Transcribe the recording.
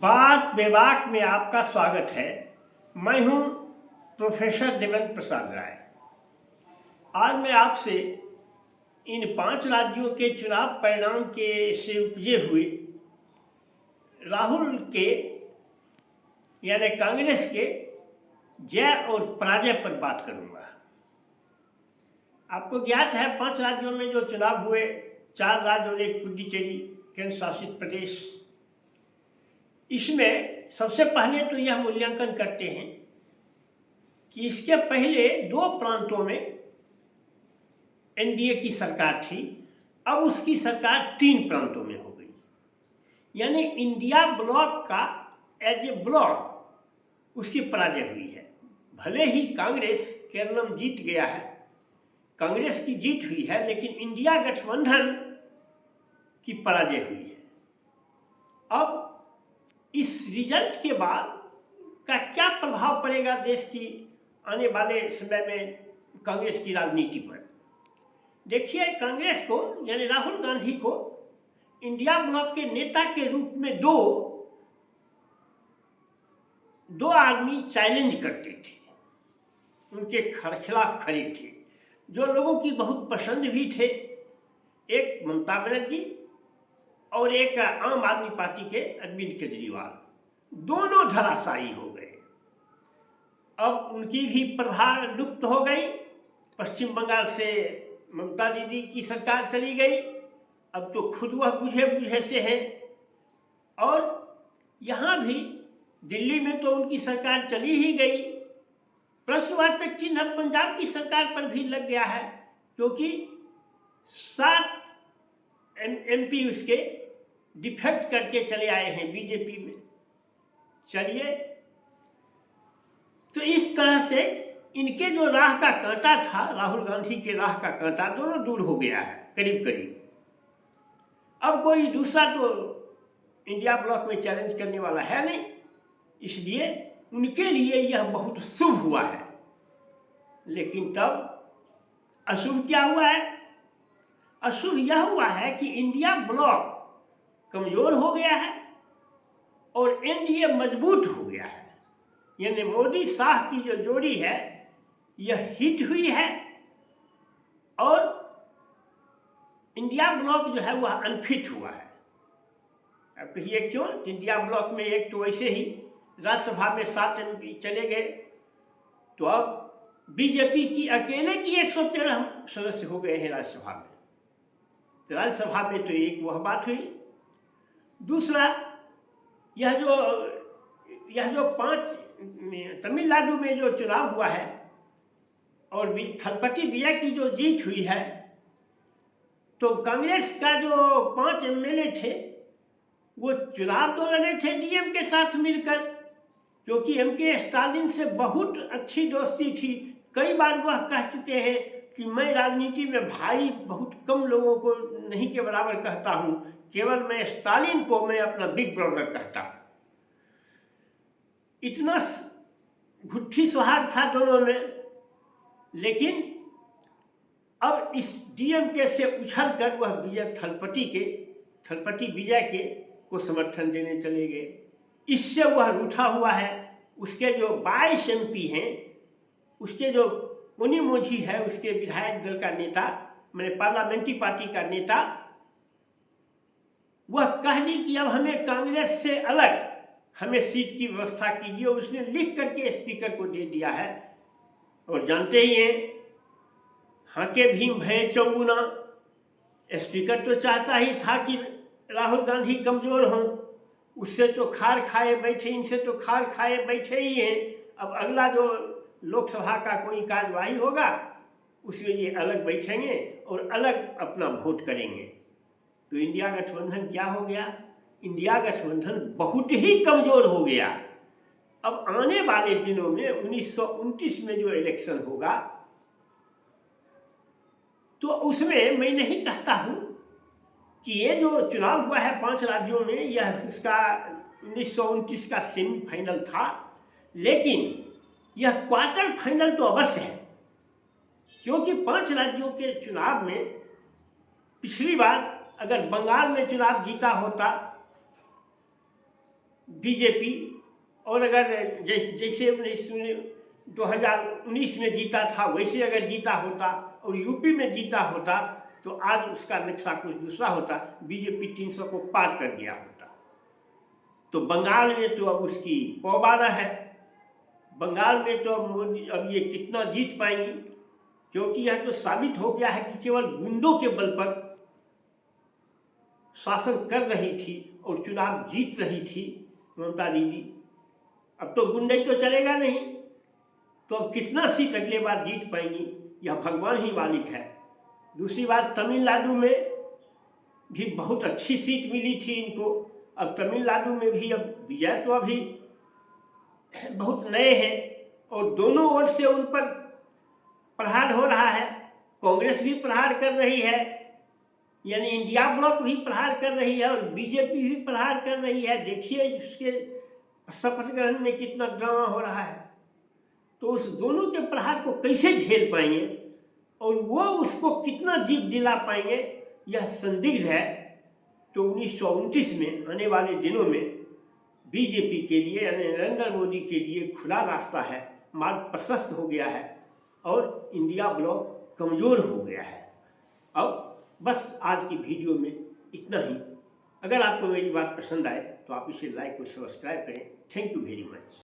बात बेबाक में आपका स्वागत है। मैं हूं प्रोफेसर देवेंद्र प्रसाद राय। आज मैं आपसे इन 5 राज्यों के चुनाव परिणाम के से उपजे हुए राहुल के यानी कांग्रेस के जय और पराजय पर बात करूंगा। आपको ज्ञात है 5 राज्यों में जो चुनाव हुए, 4 राज्य और एक पुडुचेरी केंद्र शासित प्रदेश। इसमें सबसे पहले तो यह मूल्यांकन करते हैं कि इसके पहले 2 प्रांतों में एनडीए की सरकार थी, अब उसकी सरकार 3 प्रांतों में हो गई। यानी इंडिया ब्लॉक का एज ए ब्लॉक उसकी पराजय हुई है। भले ही कांग्रेस केरलम जीत गया है, कांग्रेस की जीत हुई है, लेकिन इंडिया गठबंधन की पराजय हुई है। अब इस रिजल्ट के बाद का क्या प्रभाव पड़ेगा देश की आने वाले समय में कांग्रेस की राजनीति पर? देखिए, कांग्रेस को यानी राहुल गांधी को इंडिया ब्लॉक के नेता के रूप में दो आदमी चैलेंज करते थे, उनके खिलाफ खड़े थे, जो लोगों की बहुत पसंद भी थे। एक ममता बनर्जी और एक आम आदमी पार्टी के अरविंद केजरीवाल, दोनों धराशायी हो गए। अब उनकी भी प्रभा लुप्त हो गई। पश्चिम बंगाल से ममता दीदी की सरकार चली गई, अब तो खुद वह बुझे बुझे से है। और यहाँ भी दिल्ली में तो उनकी सरकार चली ही गई। प्रश्नवाचक चिन्ह पंजाब की सरकार पर भी लग गया है, क्योंकि 7 एमपी उसके डिफेक्ट करके चले आए हैं बीजेपी में। चलिए, तो इस तरह से इनके जो राह का कांटा था, राहुल गांधी के राह का कांटा, दोनों दूर हो गया है करीब करीब। अब कोई दूसरा तो इंडिया ब्लॉक में चैलेंज करने वाला है नहीं, इसलिए उनके लिए यह बहुत शुभ हुआ है। लेकिन तब अशुभ क्या हुआ है? अशुभ यह हुआ है कि इंडिया ब्लॉक कमजोर हो गया है और एनडीए मजबूत हो गया है। यानी मोदी शाह की जो जोड़ी है यह हिट हुई है और इंडिया ब्लॉक जो है वह अनफिट हुआ है। अब कहिए क्यों? इंडिया ब्लॉक में एक तो वैसे ही राज्यसभा में 7 एमपी चले गए, तो अब बीजेपी की अकेले की 113 सदस्य हो गए हैं राज्यसभा में। तो राज्यसभा में तो एक वह बात हुई। दूसरा, यह जो 5 तमिलनाडु में जो चुनाव हुआ है और थलपति बिया की जो जीत हुई है, तो कांग्रेस का जो 5 एमएलए थे वो चुनाव तो लड़े थे डीएम के साथ मिलकर, क्योंकि एमके स्टालिन से बहुत अच्छी दोस्ती थी। कई बार वह कह चुके हैं कि मैं राजनीति में भाई बहुत कम लोगों को नहीं के बराबर कहता हूं, केवल मैं स्टालिन को मैं अपना बिग ब्रदर कहता हूं। इतना घुट्ठी सुहाग था दोनों में। लेकिन अब इस डीएमके से उछल कर वह थलपति विजय के को समर्थन देने चले गए। इससे वह रूठा हुआ है। उसके जो 22 एमपी हैं, उसके जो कोनिमोझी है, उसके विधायक दल का नेता, मैंने पार्लियामेंट्री पार्टी का नेता, वह कह दी कि अब हमें कांग्रेस से अलग हमें सीट की व्यवस्था कीजिए। उसने लिख करके स्पीकर को दे दिया है। और जानते ही हैं, हाके भीम भय चौगुना, स्पीकर तो चाहता ही था कि राहुल गांधी कमजोर हों। उससे तो खार खाए बैठे, इनसे तो खार खाए बैठे ही हैं। अब अगला जो लोकसभा का कोई कार्यवाही होगा उसमें ये अलग बैठेंगे और अलग अपना वोट करेंगे। तो इंडिया गठबंधन क्या हो गया? इंडिया गठबंधन बहुत ही कमजोर हो गया। अब आने वाले दिनों में 1929 में जो इलेक्शन होगा, तो उसमें मैं नहीं कहता हूं कि ये जो चुनाव हुआ है 5 राज्यों में, यह इसका 1929 का सेमीफाइनल था, लेकिन यह क्वार्टर फाइनल तो अवश्य है। क्योंकि 5 राज्यों के चुनाव में पिछली बार अगर बंगाल में चुनाव जीता होता बीजेपी, और अगर जैसे 2019 में जीता था वैसे अगर जीता होता और यूपी में जीता होता तो आज उसका नक्शा कुछ दूसरा होता, बीजेपी 300 को पार कर गया होता। तो बंगाल में तो अब उसकी पौबारा है, बंगाल में तो मोदी अब ये कितना जीत पाएंगी, क्योंकि यह तो साबित हो गया है कि केवल गुंडों के बल पर शासन कर रही थी और चुनाव जीत रही थी ममता दीदी। अब तो गुंडे तो चलेगा नहीं, तो अब कितना सीट अगले बार जीत पाएंगी यह भगवान ही मालिक है। दूसरी बात, तमिलनाडु में भी बहुत अच्छी सीट मिली थी इनको। अब तमिलनाडु में भी अब विजय तो अभी बहुत नए हैं और दोनों ओर से उन पर प्रहार हो रहा है। कांग्रेस भी प्रहार कर रही है, यानी इंडिया ब्लॉक भी प्रहार कर रही है और बीजेपी भी प्रहार कर रही है। देखिए उसके शपथ ग्रहण में कितना ड्रामा हो रहा है। तो उस दोनों के प्रहार को कैसे झेल पाएंगे और वो उसको कितना जीत दिला पाएंगे यह संदिग्ध है। तो 1929 में आने वाले दिनों में बीजेपी के लिए यानी नरेंद्र मोदी के लिए खुला रास्ता है, मार्ग प्रशस्त हो गया है और इंडिया ब्लॉक कमज़ोर हो गया है। अब बस आज की वीडियो में इतना ही। अगर आपको मेरी बात पसंद आए तो आप इसे लाइक और सब्सक्राइब करें। Thank you very much.